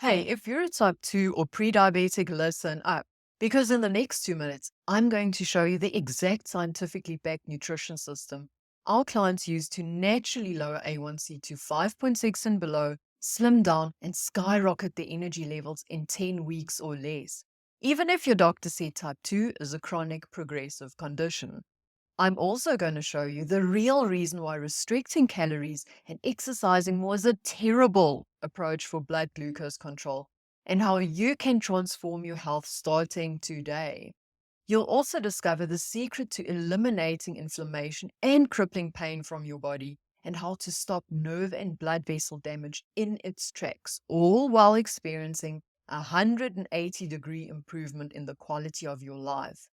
Hey, if you're a type 2 or pre-diabetic, listen up. Because in the next 2 minutes, I'm going to show you the exact scientifically backed nutrition system our clients use to naturally lower A1C to 5.6 and below, slim down, and skyrocket their energy levels in 10 weeks or less. Even if your doctor said type 2 is a chronic progressive condition. I'm also going to show you the real reason why restricting calories and exercising more is a terrible approach for blood glucose control and how you can transform your health starting today. You'll also discover the secret to eliminating inflammation and crippling pain from your body and how to stop nerve and blood vessel damage in its tracks, all while experiencing a 180-degree improvement in the quality of your life.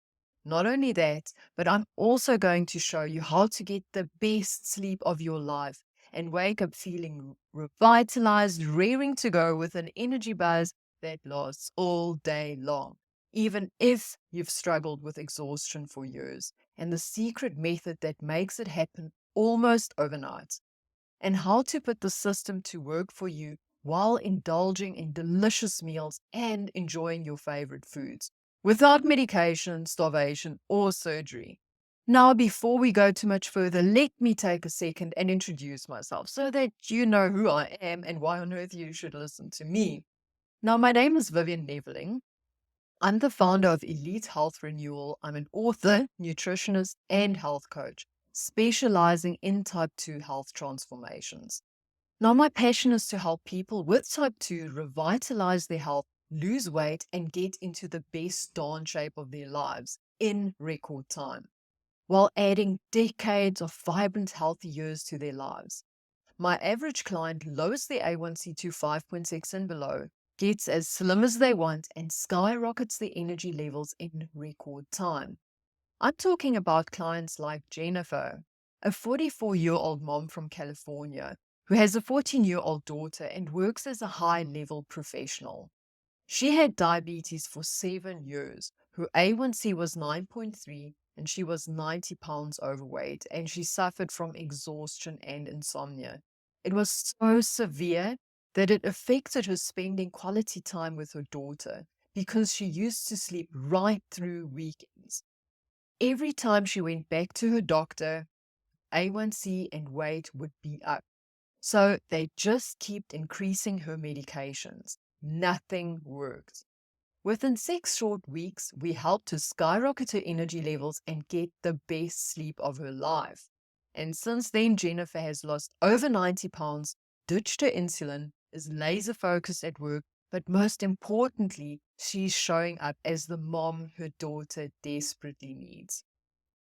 Not only that, but I'm also going to show you how to get the best sleep of your life and wake up feeling revitalized, raring to go with an energy buzz that lasts all day long, even if you've struggled with exhaustion for years, and the secret method that makes it happen almost overnight, and how to put the system to work for you while indulging in delicious meals and enjoying your favorite foods without medication, starvation, or surgery. Now, before we go too much further, let me take a second and introduce myself so that you know who I am and why on earth you should listen to me. Now, my name is Vivian Neveling. I'm the founder of Elite Health Renewal. I'm an author, nutritionist, and health coach, specializing in type 2 health transformations. Now, my passion is to help people with type 2 revitalize their health, lose weight, and get into the best darn shape of their lives in record time, while adding decades of vibrant, healthy years to their lives. My average client lowers their A1C to 5.6 and below, gets as slim as they want, and skyrockets their energy levels in record time. I'm talking about clients like Jennifer, a 44-year-old mom from California who has a 14-year-old daughter and works as a high-level professional. She had diabetes for 7 years. Her A1C was 9.3 and she was 90 pounds overweight, and she suffered from exhaustion and insomnia. It was so severe that it affected her spending quality time with her daughter because she used to sleep right through weekends. Every time she went back to her doctor, A1C and weight would be up. So they just kept increasing her medications. Nothing worked. Within 6 short weeks, we helped her skyrocket her energy levels and get the best sleep of her life. And since then, Jennifer has lost over 90 pounds, ditched her insulin, is laser focused at work, but most importantly, she's showing up as the mom her daughter desperately needs.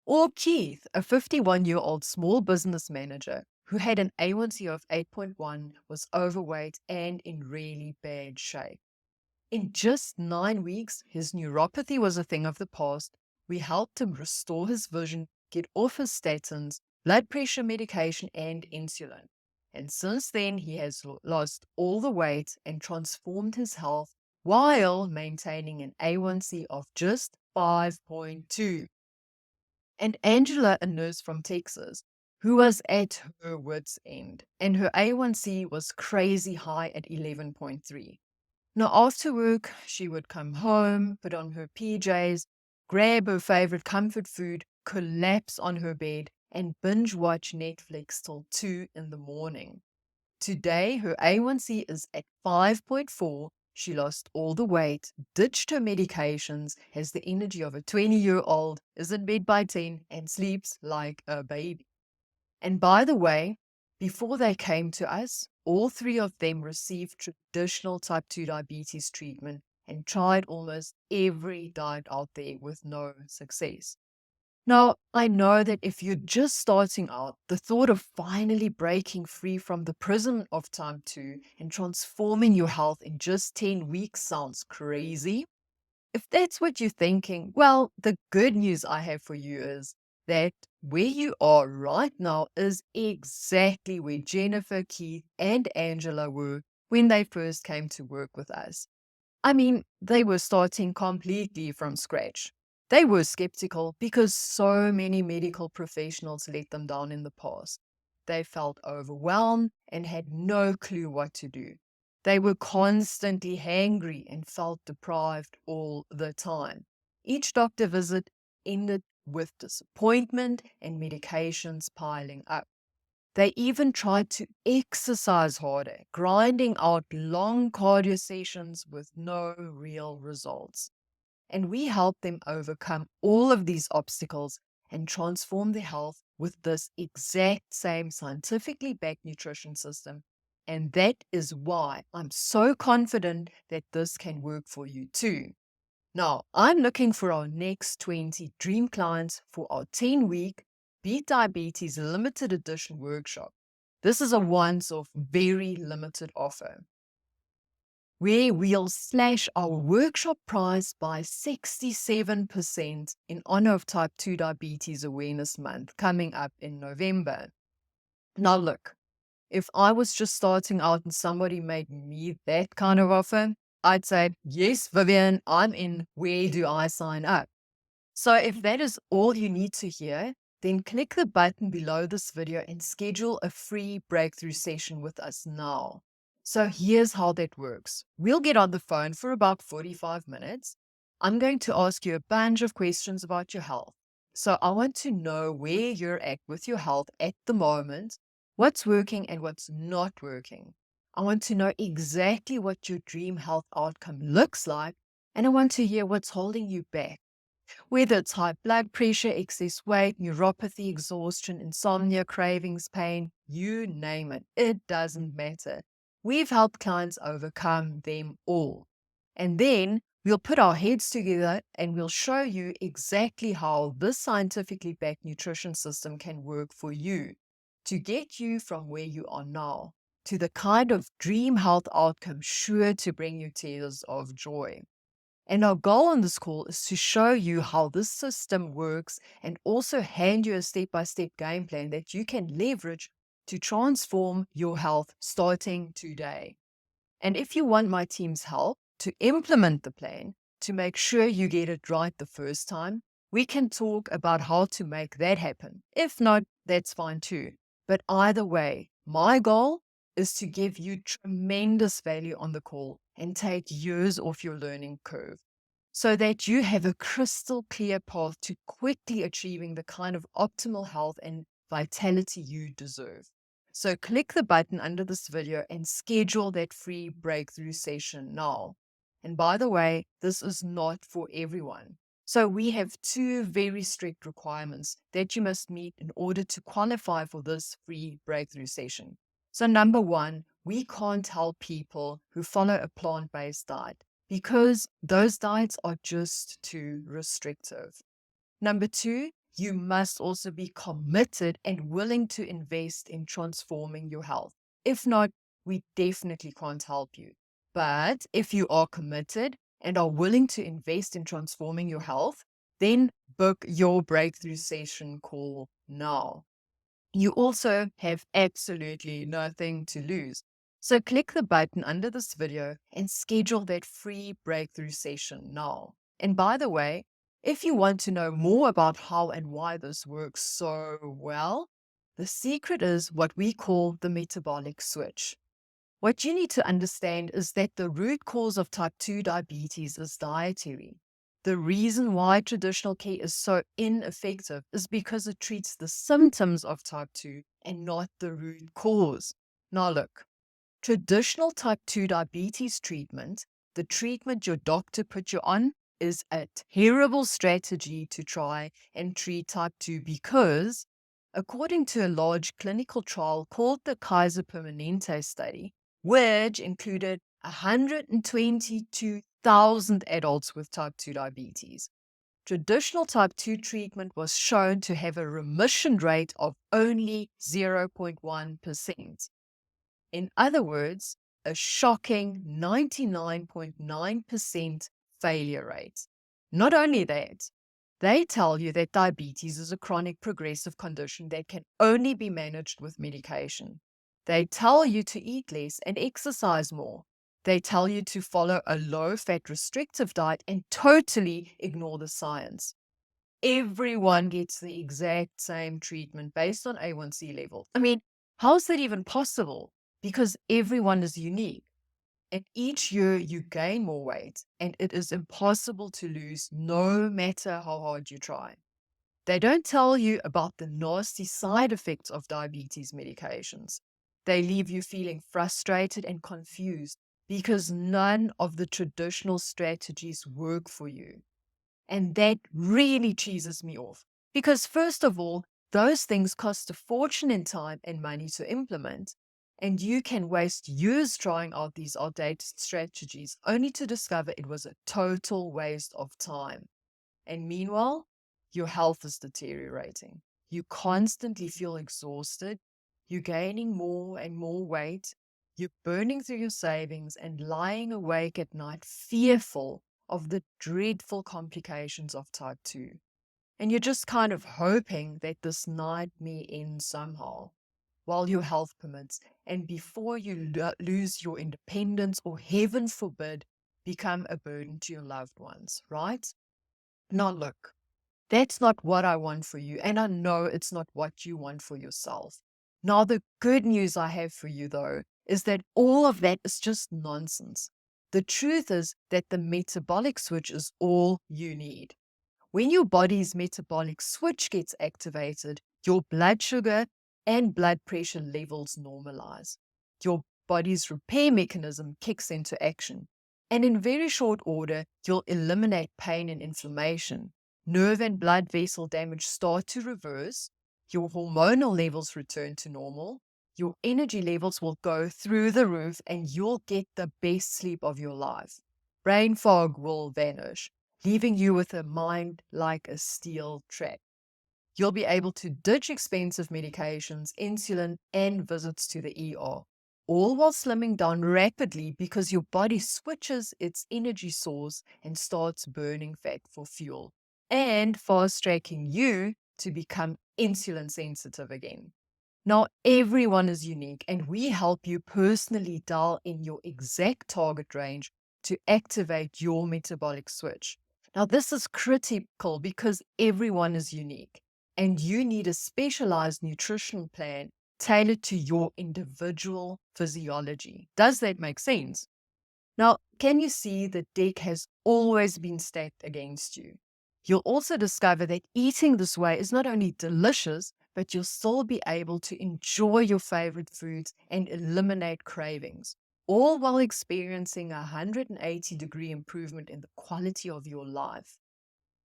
Or Keith, a 51-year-old small business manager who had an A1C of 8.1, was overweight and in really bad shape. In just 9 weeks, his neuropathy was a thing of the past. We helped him restore his vision, get off his statins, blood pressure medication, and insulin. And since then, he has lost all the weight and transformed his health while maintaining an A1C of just 5.2. And Angela, a nurse from Texas, who was at her wits' end, and her A1C was crazy high at 11.3. Now, after work, she would come home, put on her PJs, grab her favorite comfort food, collapse on her bed, and binge watch Netflix till 2 in the morning. Today, her A1C is at 5.4. She lost all the weight, ditched her medications, has the energy of a 20-year-old, is in bed by 10, and sleeps like a baby. And by the way, before they came to us, all three of them received traditional type 2 diabetes treatment and tried almost every diet out there with no success. Now, I know that if you're just starting out, the thought of finally breaking free from the prison of type 2 and transforming your health in just 10 weeks sounds crazy. If that's what you're thinking, well, the good news I have for you is that where you are right now is exactly where Jennifer, Keith, and Angela were when they first came to work with us. I mean, they were starting completely from scratch. They were skeptical because so many medical professionals let them down in the past. They felt overwhelmed and had no clue what to do. They were constantly hangry and felt deprived all the time. Each doctor visit ended with disappointment and medications piling up. They even tried to exercise harder, grinding out long cardio sessions with no real results. And we help them overcome all of these obstacles and transform their health with this exact same scientifically backed nutrition system. And that is why I'm so confident that this can work for you too. Now, I'm looking for our next 20 dream clients for our 10-week Beat Diabetes limited edition workshop. This is a once-off, very limited offer where we'll slash our workshop price by 67% in honor of Type 2 Diabetes Awareness Month coming up in November. Now, look, if I was just starting out and somebody made me that kind of offer, I'd say, yes, Vivian, I'm in. Where do I sign up? So if that is all you need to hear, then click the button below this video and schedule a free breakthrough session with us now. So here's how that works. We'll get on the phone for about 45 minutes. I'm going to ask you a bunch of questions about your health. So I want to know where you're at with your health at the moment, what's working and what's not working. I want to know exactly what your dream health outcome looks like, and I want to hear what's holding you back. Whether it's high blood pressure, excess weight, neuropathy, exhaustion, insomnia, cravings, pain, you name it, it doesn't matter. We've helped clients overcome them all. And then we'll put our heads together and we'll show you exactly how this scientifically backed nutrition system can work for you to get you from where you are now to the kind of dream health outcome sure to bring you tears of joy. And our goal on this call is to show you how this system works and also hand you a step-by-step game plan that you can leverage to transform your health starting today. And if you want my team's help to implement the plan, to make sure you get it right the first time, we can talk about how to make that happen. If not, that's fine too. But either way, my goal is to give you tremendous value on the call and take years off your learning curve so that you have a crystal clear path to quickly achieving the kind of optimal health and vitality you deserve. So click the button under this video and schedule that free breakthrough session now. And by the way, this is not for everyone. So we have two very strict requirements that you must meet in order to qualify for this free breakthrough session. So number one, we can't help people who follow a plant-based diet because those diets are just too restrictive. Number two, you must also be committed and willing to invest in transforming your health. If not, we definitely can't help you. But if you are committed and are willing to invest in transforming your health, then book your breakthrough session call now. You also have absolutely nothing to lose. So click the button under this video and schedule that free breakthrough session now. And by the way, if you want to know more about how and why this works so well, the secret is what we call the metabolic switch. What you need to understand is that the root cause of type 2 diabetes is dietary. The reason why traditional care is so ineffective is because it treats the symptoms of type 2 and not the root cause. Now look, traditional type 2 diabetes treatment, the treatment your doctor put you on, is a terrible strategy to try and treat type 2 because, according to a large clinical trial called the Kaiser Permanente study, which included 122,000 adults with type 2 diabetes, traditional type 2 treatment was shown to have a remission rate of only 0.1%. In other words, a shocking 99.9% failure rate. Not only that, they tell you that diabetes is a chronic progressive condition that can only be managed with medication. They tell you to eat less and exercise more. They tell you to follow a low-fat restrictive diet and totally ignore the science. Everyone gets the exact same treatment based on A1C level. I mean, how is that even possible? Because everyone is unique. And each year you gain more weight, and it is impossible to lose no matter how hard you try. They don't tell you about the nasty side effects of diabetes medications. They leave you feeling frustrated and confused because none of the traditional strategies work for you. And that really cheeses me off. Because, first of all, those things cost a fortune in time and money to implement. And you can waste years trying out these outdated strategies only to discover it was a total waste of time. And meanwhile, your health is deteriorating. You constantly feel exhausted. You're gaining more and more weight. You're burning through your savings and lying awake at night, fearful of the dreadful complications of type 2. And you're just kind of hoping that this night may end somehow while your health permits and before you lose your independence or, heaven forbid, become a burden to your loved ones, right? Now, look, that's not what I want for you, and I know it's not what you want for yourself. Now, the good news I have for you, though, is that all of that is just nonsense. The truth is that the metabolic switch is all you need. When your body's metabolic switch gets activated, your blood sugar and blood pressure levels normalize. Your body's repair mechanism kicks into action. And in very short order, you'll eliminate pain and inflammation. Nerve and blood vessel damage start to reverse. Your hormonal levels return to normal. Your energy levels will go through the roof and you'll get the best sleep of your life. Brain fog will vanish, leaving you with a mind like a steel trap. You'll be able to ditch expensive medications, insulin, and visits to the ER, all while slimming down rapidly because your body switches its energy source and starts burning fat for fuel, and fast-tracking you to become insulin sensitive again. Now, everyone is unique, and we help you personally dial in your exact target range to activate your metabolic switch. Now, this is critical because everyone is unique, and you need a specialized nutrition plan tailored to your individual physiology. Does that make sense? Now, can you see the deck has always been stacked against you? You'll also discover that eating this way is not only delicious, but you'll still be able to enjoy your favorite foods and eliminate cravings, all while experiencing a 180-degree improvement in the quality of your life.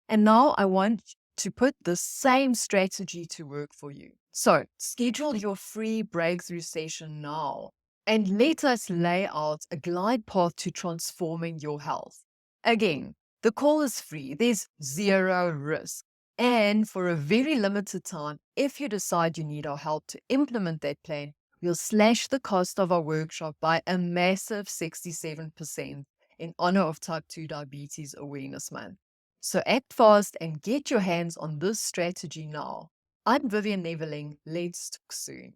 And now I want to put the same strategy to work for you. So schedule your free breakthrough session now and let us lay out a glide path to transforming your health. Again, the call is free. There's zero risk. And for a very limited time, if you decide you need our help to implement that plan, we'll slash the cost of our workshop by a massive 67% in honor of Type 2 Diabetes Awareness Month. So act fast and get your hands on this strategy now. I'm Vivian Neveling. Let's talk soon.